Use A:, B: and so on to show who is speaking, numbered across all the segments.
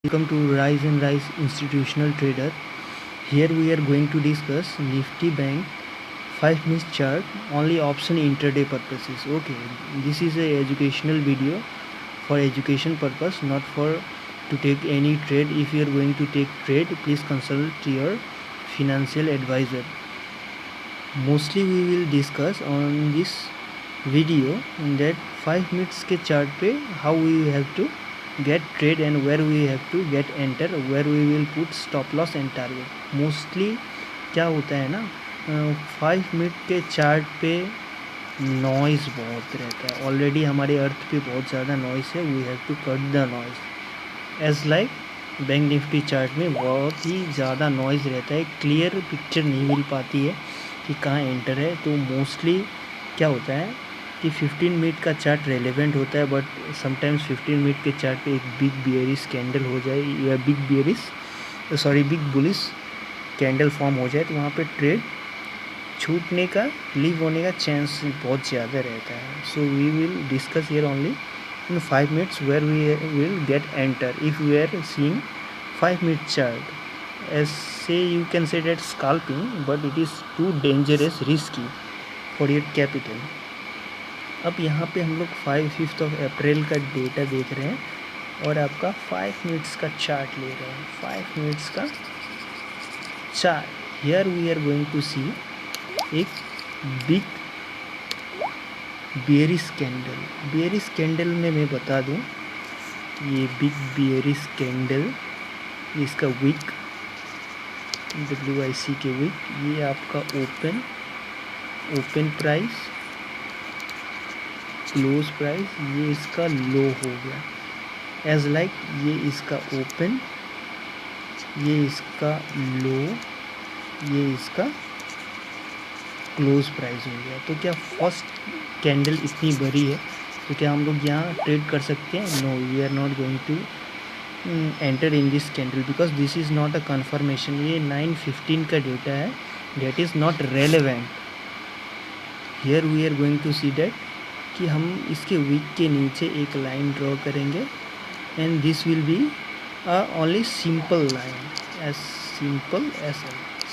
A: Welcome to Rise and Rise Institutional Trader. Here we are going to discuss Nifty Bank 5 minute chart, only option intraday purposes. Okay, this is a educational video for education purpose, not for to take any trade. If you are going to take trade, please consult your financial advisor. Mostly we will discuss on this video that 5 minutes के chart पे how we have to get trade and where we have to get enter, where we will put stop loss and target. Mostly क्या होता है ना, 5 minute के chart पे noise बहुत रहता है. ऑलरेडी हमारे अर्थ पे बहुत ज़्यादा नॉइज़ है. We have to cut the noise. As like bank Nifty chart में बहुत ही ज़्यादा नॉइज़ रहता है. क्लियर पिक्चर नहीं मिल पाती है कि कहाँ एंटर है. तो मोस्टली क्या होता है कि 15 मिनट का चार्ट रेलेवेंट होता है, बट समटाइम्स 15 मिनट के चार्ट पे एक बिग बियरिश कैंडल हो जाए या बिग बुलिश कैंडल फॉर्म हो जाए, तो वहाँ पे ट्रेड छूटने का, लीव होने का चांस बहुत ज़्यादा रहता है. So we will discuss here only in 5 minutes where we will get enter if we are seeing 5 minute chart. As say you can say that scalping, but it is too dangerous, risky for your capital. अब यहाँ पे हम लोग 5 अप्रैल का data देख रहे हैं और आपका 5 मिनट्स का चार्ट ले रहे हैं. 5 मिनट्स का chart. Here we are going to see एक बिग बियरिश कैंडल में मैं बता दूं, ये बिग बियरिश कैंडल, इसका विक WIC के विक, ये आपका ओपन प्राइस, क्लोज प्राइस, ये इसका लो हो गया. एज लाइक ये इसका ओपन, ये इसका लो, ये इसका क्लोज प्राइस हो गया. तो क्या फर्स्ट कैंडल इतनी बड़ी है तो क्या हम लोग यहाँ ट्रेड कर सकते हैं? No, we are not going to enter in this candle because this is not a confirmation. ये 9:15 का डेटा है, that is not relevant. Here we are going to see that कि हम इसके वीक के नीचे एक लाइन ड्रॉ करेंगे and this will be only simple line, as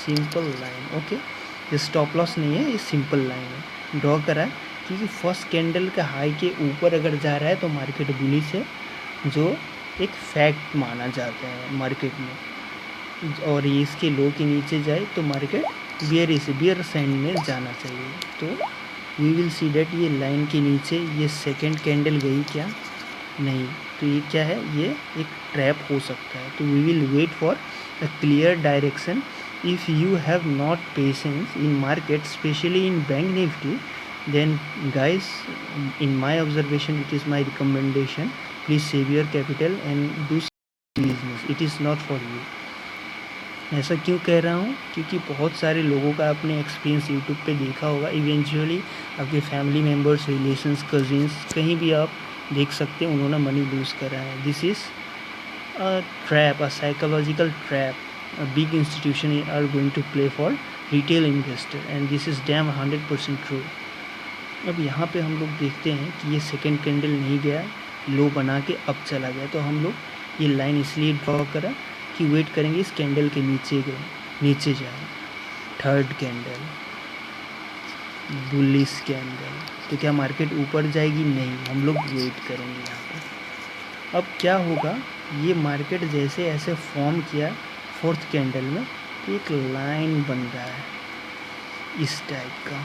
A: simple line. Okay, ये स्टॉप लॉस नहीं है, ये सिंपल लाइन है. ड्रॉ करा है क्योंकि फर्स्ट कैंडल का हाई के ऊपर अगर जा रहा है तो मार्केट बुलिश है, जो एक फैक्ट माना जाता है मार्केट में. और ये इसके लो के नीचे जाए तो मार्केट बियर साइन में जाना चाहिए. तो वी विल सी डेट ये लाइन के नीचे ये सेकंड कैंडल गई क्या? नहीं. तो ये क्या है? ये एक ट्रैप हो सकता है. तो we will wait for a clear direction. If you have not patience in market, especially in bank nifty, then guys, in my observation, it is my recommendation, please save your capital and do business. It is not for you. ऐसा क्यों कह रहा हूँ? क्योंकि बहुत सारे लोगों का आपने एक्सपीरियंस यूट्यूब पे देखा होगा. इवेंचुअली आपके फैमिली मेम्बर्स, रिलेशंस, कजिन्स, कहीं भी आप देख सकते हैं, उन्होंने मनी लूज़ करा है. This is a trap, a psychological trap. A big institution are going to play for retail investor and this is damn 100% true. अब यहाँ पे हम लोग देखते हैं कि ये सेकंड कैंडल नहीं गया, लो बना के अब चला गया. तो हम लोग ये लाइन इसलिए ड्रॉ करा कि वेट करेंगे इस कैंडल के नीचे जाए. थर्ड कैंडल बुलिश कैंडल, तो क्या मार्केट ऊपर जाएगी? नहीं, हम लोग वेट करेंगे यहाँ पर. अब क्या होगा, ये मार्केट जैसे ऐसे फॉर्म किया फोर्थ कैंडल में, एक लाइन बन रहा है इस टाइप का.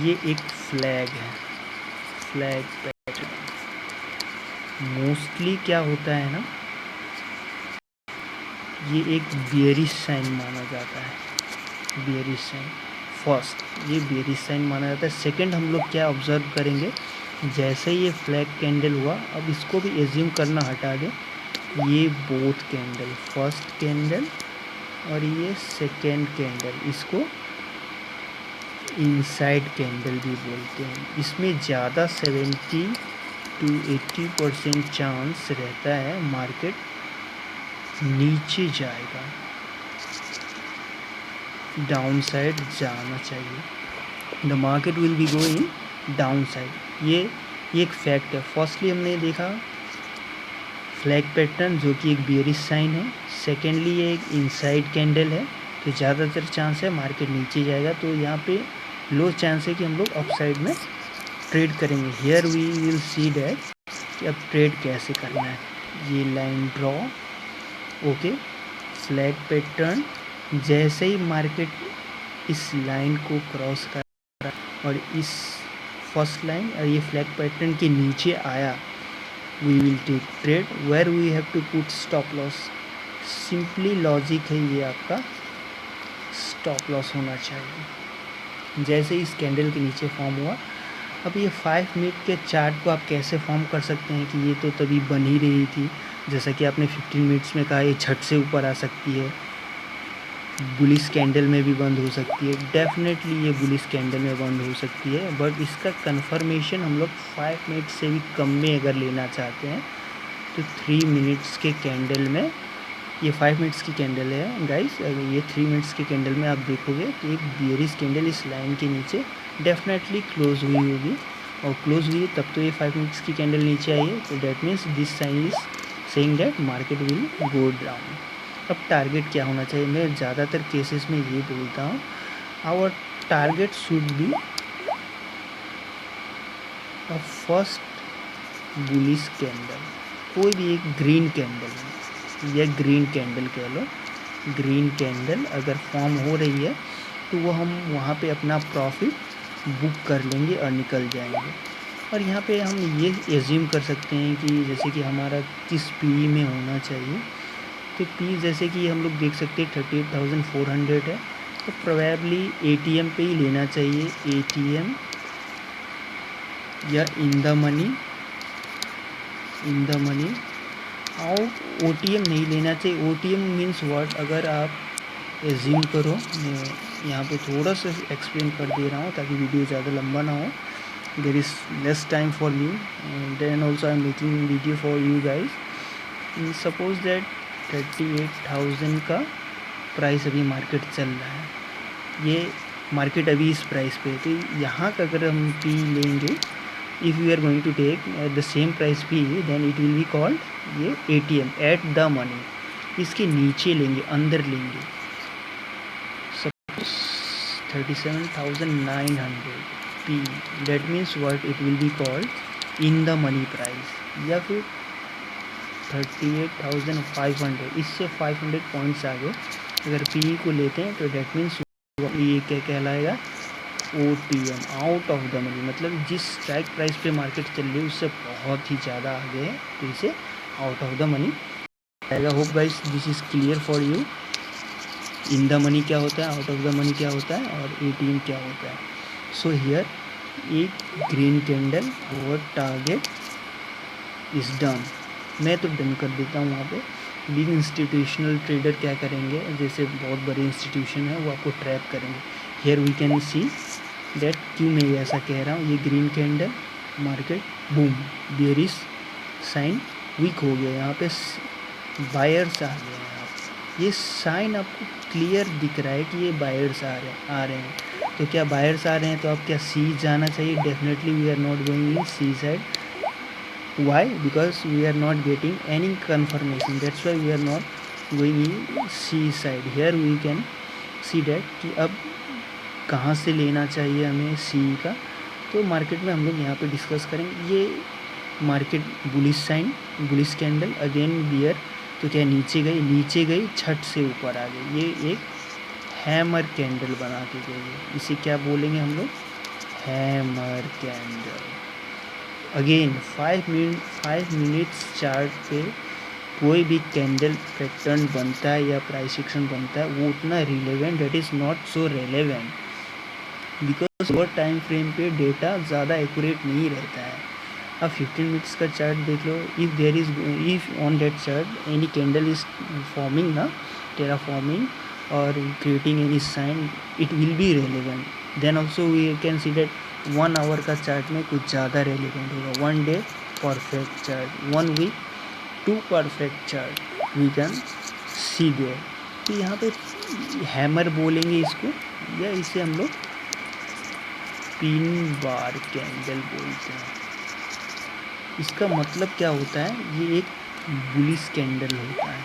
A: ये एक फ्लैग है, फ्लैग पैटर्न. मोस्टली क्या होता है ना, ये एक बियरिश साइन माना जाता है. बियरिश साइन फर्स्ट, ये बियरिश साइन माना जाता है. सेकंड हम लोग क्या ऑब्जर्व करेंगे, जैसे ये फ्लैग कैंडल हुआ, अब इसको भी एज्यूम करना हटा दें, ये बोथ कैंडल, फर्स्ट कैंडल और ये सेकेंड कैंडल, इसको इनसाइड कैंडल भी बोलते हैं. इसमें ज़्यादा 70 to 80% चांस रहता है मार्केट नीचे जाएगा, डाउन साइड जाना चाहिए. The market will be going down side. ये एक फैक्ट है. फर्स्टली हमने देखा फ्लैग पैटर्न जो कि एक बियरिश साइन है। सेकेंडली ये एक इनसाइड कैंडल है, तो ज़्यादातर चांस है मार्केट नीचे जाएगा, तो यहाँ पे लो चांस है कि हम लोग अपसाइड में ट्रेड करेंगे। Here we will see that कि अब ट्रेड कैसे करना है। ये line draw, okay, flag pattern, जैसे ही मार्केट इस लाइन को क्रॉस कर और इस फर्स्ट लाइन और ये फ्लैग पैटर्न के नीचे आया, we will take trade where we have to put stop loss. Simply logic है, ये आपका स्टॉप लॉस होना चाहिए। जैसे इस कैंडल के नीचे फॉर्म हुआ, अब ये 5 मिनट के चार्ट को आप कैसे फॉर्म कर सकते हैं कि ये तो तभी बन ही रही थी, जैसा कि आपने 15 मिनट्स में कहा, ये झट से ऊपर आ सकती है, बुलिश कैंडल में भी बंद हो सकती है। डेफिनेटली ये बुलिश कैंडल में बंद हो सकती है, बट इसका कंफर्मेशन हम लोग 5 मिनट से भी कम में अगर लेना चाहते हैं तो 3 मिनट्स के कैंडल में, ये 5 मिनट्स की कैंडल है गाइस, अगर ये 3 मिनट्स के कैंडल में आप देखोगे तो एक बियरिश कैंडल इस लाइन के नीचे डेफिनेटली क्लोज हुई होगी, और क्लोज हुई तब तो ये 5 मिनट्स की कैंडल नीचे आई है, तो that means this sign is saying that market will go down. अब टारगेट क्या होना चाहिए, मैं ज़्यादातर केसेस में ये बोलता हूँ, our target should be a first bullish candle, कोई भी एक ग्रीन कैंडल या ग्रीन कैंडल कह लो, ग्रीन कैंडल अगर फॉर्म हो रही है तो वो हम वहाँ पे अपना प्रॉफिट बुक कर लेंगे और निकल जाएंगे। और यहाँ पे हम ये एज्यूम कर सकते हैं कि जैसे कि हमारा किस पी में होना चाहिए, तो पी जैसे कि हम लोग देख सकते हैं 38,400 है, तो प्रोबेबली एटीएम पे ही लेना चाहिए, एटीएम या इन द मनी आउट। ओटीएम नहीं लेना चाहिए। ओटीएम मीन्स व्हाट, अगर आप एज्यूम करो, मैं यहाँ पे थोड़ा सा एक्सप्लेन कर दे रहा हूँ ताकि वीडियो ज़्यादा लंबा ना हो, there is less time for me, then also I am making video for you guys. Suppose that 38,000 का प्राइस अभी मार्केट चल रहा है, ये मार्केट अभी इस प्राइस पे है, तो यहाँ का अगर हम पी लेंगे, if you are going to take the same price P, then it will be called ये एटीएम एट द मनी, इसके नीचे लेंगे, अंदर लेंगे। Suppose 37,900 P, that means what, it will be called in the money price, या फिर 38,500, इससे 500 points आगे अगर पी को लेते हैं तो डेट मीन्स ये क्या कहलाएगा, OTM, out of the money, मतलब जिस स्ट्राइक प्राइस पे मार्केट चल रही है उससे बहुत ही ज़्यादा आगे है, तो इसे आउट ऑफ द मनी आएगा। Hope guys this is clear for you. In the money क्या होता है, आउट ऑफ द मनी क्या होता है, और ATM क्या होता है। सो हियर एक ग्रीन कैंडल और टारगेट इज डन, मैं तो डन कर देता हूँ वहाँ पे। बिग इंस्टीट्यूशनल ट्रेडर क्या करेंगे, जैसे बहुत बड़े इंस्टीट्यूशन है वो आपको ट्रैप करेंगे। Here we can see that, क्यों मैं ऐसा कह रहा हूँ, ये green candle market boom bearish sign weak हो गया, यहाँ पे बायर्स आ गए हैं। ये साइन आपको क्लियर दिख रहा है कि ये बायर्स आ रहे हैं। तो क्या बायर्स आ रहे हैं तो आप क्या सी जाना चाहिए, definitely we are not going in C side. Why? Because we are not getting any confirmation, that's why we are not going in C side. Here we can see that कि अब कहाँ से लेना चाहिए हमें C का, तो market में हम लोग यहाँ पे डिस्कस करेंगे। ये market bullish sign, bullish candle, again bear, तो क्या नीचे गई छठ से ऊपर आ गई, ये एक हैमर कैंडल बना के गई है, इसे क्या बोलेंगे हम लोग, hammer candle. Again 5 minutes chart पे कोई भी कैंडल पैटर्न बनता है या प्राइस एक्शन बनता है, वो उतना relevant, that is not so relevant, because वो टाइम फ्रेम पे डेटा ज़्यादा एक्यूरेट नहीं रहता है। अब 15 मिनट्स का चार्ट देख लो, if on that chart any candle is forming ना, टेरा फॉर्मिंग और creating any sign, it will be relevant. Then also we can see that 1 hour का चार्ट में कुछ ज़्यादा रेलिवेंट होगा, 1 day perfect chart, 1 week 2 perfect chart we can see there. तो यहाँ पे हैमर बोलेंगे इसको, या इसे हम लोग पिन बार कैंडल बोलते हैं। इसका मतलब क्या होता है, ये एक बुलिश कैंडल होता है,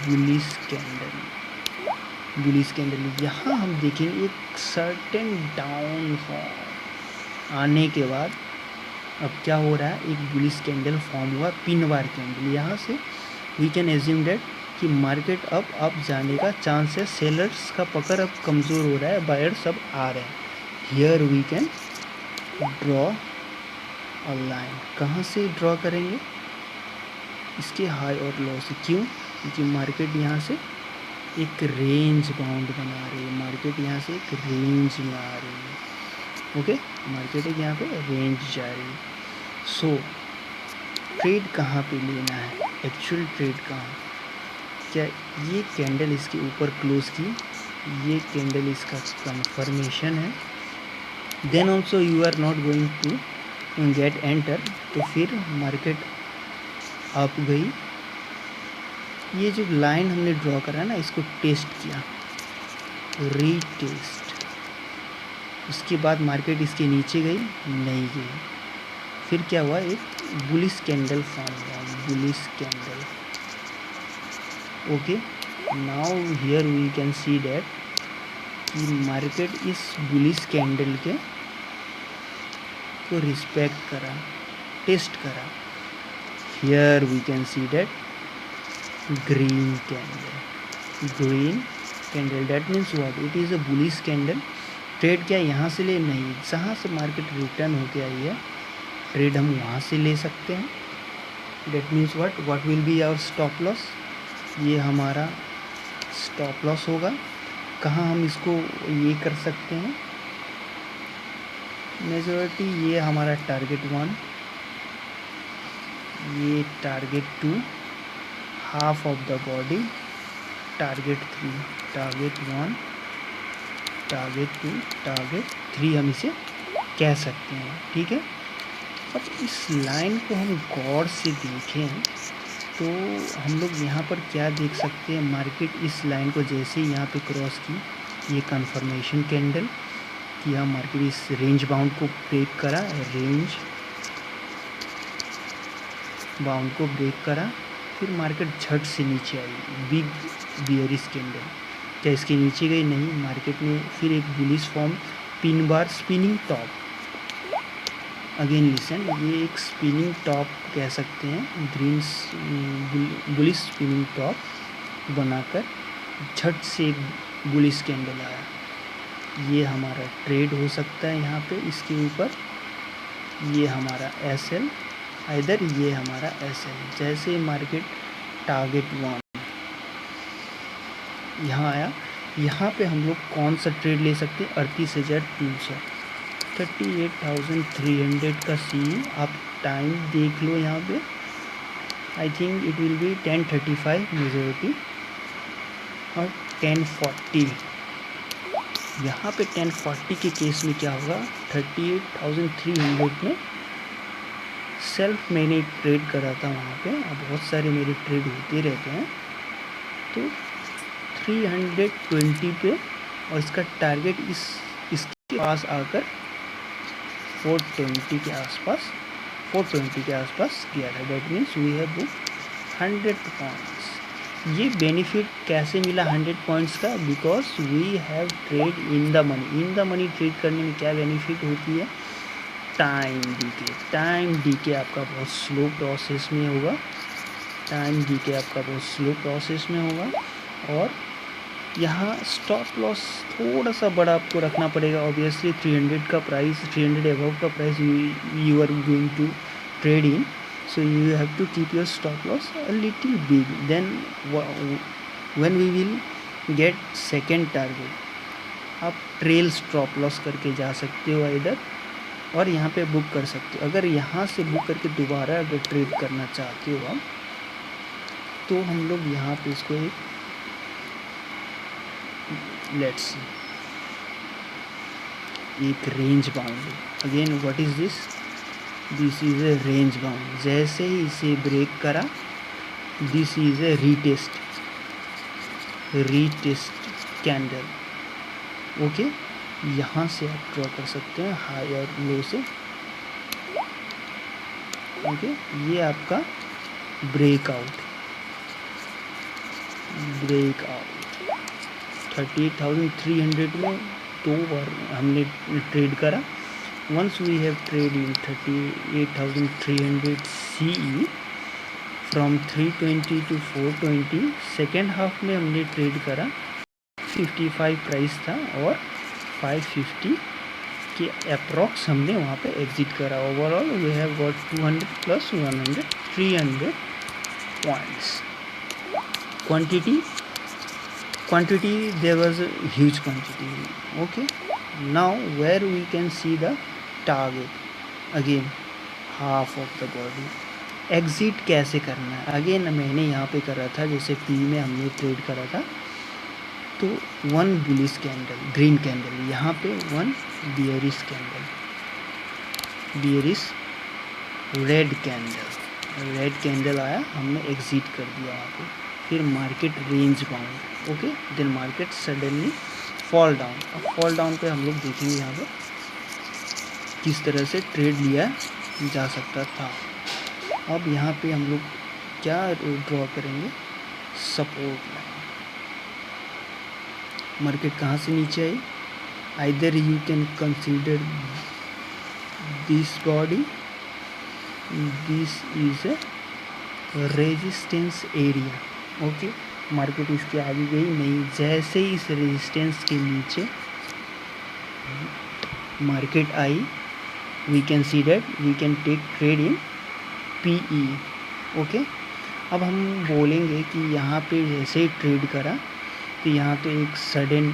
A: बुलिश कैंडल, बुलिश कैंडल। यहाँ हम देखेंगे एक सर्टेन डाउनफॉल आने के बाद अब क्या हो रहा है, एक बुलिश कैंडल फॉर्म हुआ, पिन बार कैंडल। यहाँ से वी कैन एज्यूम डेट कि मार्केट अब जाने का चांस है, सेलर्स का पकड़ अब कमज़ोर हो रहा है, बायर्स अब आ रहे हैं। Here we can draw a line. कहाँ से ड्रॉ करेंगे, इसके हाई और लो से। क्यों, क्योंकि मार्केट यहाँ से एक रेंज बाउंड बना रही है, मार्केट यहाँ से एक रेंज में आ रही है। ओके, मार्केट एक यहाँ पे रेंज जा रही है। सो ट्रेड कहाँ पे लेना है, एक्चुअल ट्रेड कहाँ, क्या ये कैंडल इसके ऊपर क्लोज की, ये कैंडल इसका कंफर्मेशन है, then also you are not going to get enter, तो फिर मार्केट अप गई। ये जो लाइन हमने ड्रॉ करा ना, इसको टेस्ट किया, रीटेस्ट, उसके बाद मार्केट इसके नीचे गई, नहीं गई, फिर क्या हुआ, एक बुलिश कैंडल फॉर्म हुआ, bullish candle. Okay, now here we can see that कि मार्केट इस बुलिश कैंडल के को रिस्पेक्ट करा, टेस्ट करा। Here we can see that green candle, green candle, that means what, it is a bullish candle. Trade क्या यहाँ से ले, नहीं, जहाँ से मार्केट रिटर्न होके आई है ट्रेड हम वहाँ से ले सकते हैं। That means what will be our stop loss, ये हमारा स्टॉप लॉस होगा। कहाँ हम इसको ये कर सकते हैं, मेजॉरिटी ये हमारा टारगेट 1, ये target 2, half of the body, target 3, target 1, target 2, target 3 हम इसे कह सकते हैं। ठीक है, अब इस लाइन को हम गौर से देखें तो हम लोग यहाँ पर क्या देख सकते हैं, मार्केट इस लाइन को जैसे ही यहाँ पे क्रॉस की, ये कंफर्मेशन कैंडल किया, मार्केट इस रेंज बाउंड को ब्रेक करा, रेंज बाउंड को ब्रेक करा, फिर मार्केट झट से नीचे आई, बिग बियरिश कैंडल। क्या इसके नीचे गई, नहीं, मार्केट ने फिर एक bullish form, pin bar, spinning top, again listen, ये एक स्पिनिंग टॉप कह सकते हैं, ग्रीन बुलिश स्पिनिंग टॉप बनाकर झट से एक बुलिश कैंडल आया। ये हमारा ट्रेड हो सकता है यहाँ पे इसके ऊपर, ये हमारा एसएल, इधर ये हमारा एसएल। जैसे मार्केट टारगेट 1 यहाँ आया, यहाँ पे हम लोग कौन सा ट्रेड ले सकते हैं, 38,300, 38,300 का सी। आप टाइम देख लो यहाँ पे, I think it will B 10:35 majority और 10:40। यहाँ पे 10:40 के केस में क्या होगा, 38,300 में सेल्फ मैंने ट्रेड करा था वहाँ पे, अब बहुत सारे मेरे ट्रेड होते रहते हैं, तो 320 पे, और इसका टारगेट इसके पास आकर 420 के आसपास, 420 के आसपास गया था। That means we have book 100 points. ये बेनिफिट कैसे मिला 100 पॉइंट्स का, because we have trade in the money. In the money trade करने में क्या बेनिफिट होती है, टाइम डीके। टाइम डीके आपका बहुत स्लो प्रोसेस में होगा, टाइम डीके आपका बहुत स्लो प्रोसेस में होगा, और यहाँ स्टॉप लॉस थोड़ा सा बड़ा आपको रखना पड़ेगा। ऑब्वियसली 300 का प्राइस, 300 एबव का price you are going to trade in, so you have to keep your stop loss a little big. Then when we will get second target, आप ट्रेल स्टॉप लॉस करके जा सकते हो इधर, और यहाँ पे बुक कर सकते हो। अगर यहाँ से बुक करके दोबारा अगर ट्रेड करना चाहते हो आप, तो हम लोग यहाँ पे इसको लेट्स एक range bound, again what is this, this is a range bound. जैसे ही इसे ब्रेक करा, this is a retest candle. Okay, यहाँ से आप ड्रॉ कर सकते हैं हाई और लो से। ओके, ये आपका ब्रेकआउट 38,300 में 2 बार हमने ट्रेड करा. Once we have trade in 38,300 CE from 320 to 420. Second half में हमने ट्रेड करा, 55 प्राइस था और 550 के अप्रॉक्स हमने वहाँ पे एग्जिट करा. Overall we have got 200 plus 100 300 points. quantity there was a huge quantity. Okay, now where we can see the target again, half of the body. Exit कैसे करना है, अगेन मैंने यहाँ पे करा था, जैसे पी में हमने ट्रेड करा था, तो 1 बुलिश कैंडल ग्रीन कैंडल, यहाँ पे 1 bearish candle, bearish red candle आया, हमने एग्जिट कर दिया वहाँ पे. फिर market range bound. Okay, then market suddenly fall down. अब फॉल डाउन पे हम लोग देखेंगे यहाँ पे किस तरह से ट्रेड लिया जा सकता था. अब यहाँ पे हम लोग क्या ड्रॉ करेंगे, सपोर्ट लाइन. मार्केट कहाँ से नीचे आई, either you can consider this body, this is a resistance area. Okay, market इसके आगे गई नहीं, जैसे ही इस रेजिस्टेंस के नीचे मार्केट आई, we can see that we can take trade in PE. Okay, अब हम बोलेंगे कि यहाँ पे जैसे ही ट्रेड करा तो यहाँ तो एक सडन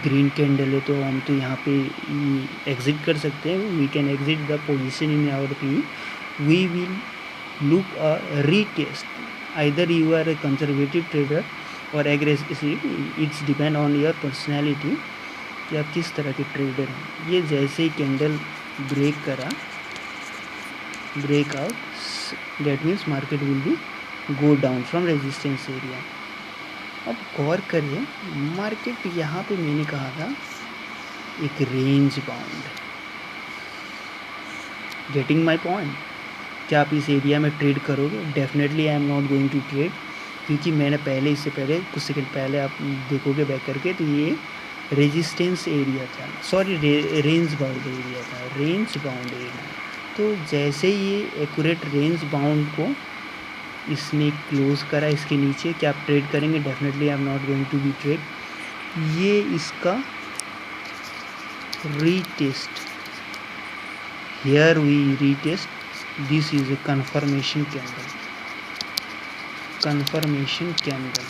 A: ग्रीन कैंडल है, तो हम तो यहाँ पे एग्जिट कर सकते हैं. We can exit the position in our PE. We will look a retest. Either you are a conservative trader or aggressive, it's depend on your personality कि आप किस तरह के ट्रेडर हैं. ये जैसे ही कैंडल ब्रेक करा, breakout, that means market will be go down from resistance area. अब गौर करिए, मार्केट यहाँ पे मैंने कहा था एक range bound. Getting my point. क्या आप इस एरिया में ट्रेड करोगे? Definitely I am not going to trade, क्योंकि मैंने पहले, इससे पहले कुछ सेकंड पहले आप देखोगे बैक करके, तो ये रेजिस्टेंस एरिया था, सॉरी रेंज बाउंड एरिया था, रेंज बाउंड एरिया. तो जैसे ये एक्यूरेट रेंज बाउंड को इसने क्लोज करा इसके नीचे, क्या आप ट्रेड करेंगे? Definitely I am not going to be trade. ये इसका retest, here we retest. This is a confirmation candle.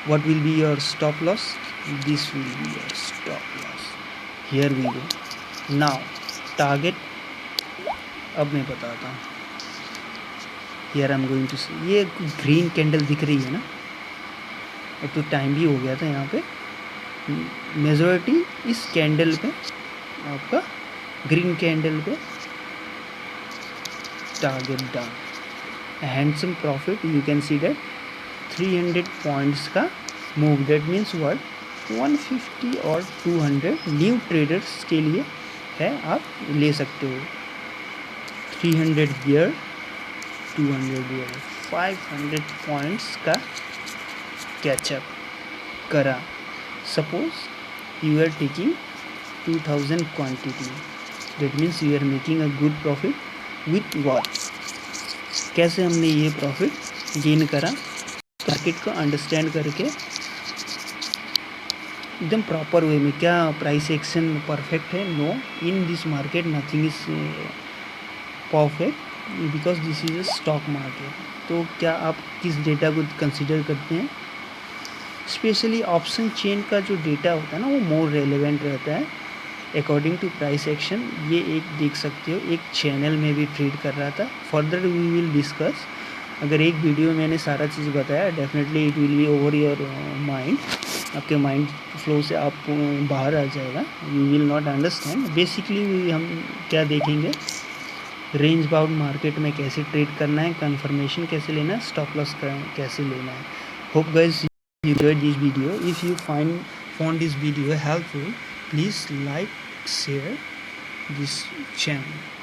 A: What will be your stop loss? This will be your stop loss. Here we go. Now target, अब मैं बताता हूँ. Here I am going to see, ये green candle दिख रही है ना, अब तो टाइम भी हो गया था यहाँ पे. मेजॉरिटी इस कैंडल पे, आपका ग्रीन कैंडल पे target down, handsome profit. You can see that 300 points का मूव. दैट मीन्स व्हाट, 150 और 200 न्यू ट्रेडर्स के लिए है, आप ले सकते हो. 300 हियर, 200 हियर, 500 पॉइंट्स का कैचअप करा. Suppose you are taking 2000 quantity, that means you are making a good profit. With what, कैसे हमने ये प्रॉफिट गेन करा, मार्केट को अंडरस्टैंड करके एकदम प्रॉपर वे में. क्या प्राइस एक्शन परफेक्ट है? No, in this market nothing is perfect, because this is a stock market. तो क्या आप किस डेटा को कंसिडर करते हैं? स्पेशली ऑप्शन चेन का जो डेटा होता है ना, वो मोर रेलेवेंट रहता है अकॉर्डिंग टू प्राइस एक्शन. ये एक देख सकते हो, एक चैनल में भी ट्रेड कर रहा था. Further we will discuss. अगर एक वीडियो मैंने सारा चीज़ बताया, definitely it will be over your mind. आपके माइंड फ्लो से आप बाहर आ जाएगा, you will not understand. Basically हम क्या देखेंगे, रेंज बाउंड मार्केट में कैसे ट्रेड करना है, कन्फर्मेशन कैसे लेना है, स्टॉप लॉस कैसे लेना है. Hope guys you enjoyed this video. If you found this video helpful, please like, share this channel.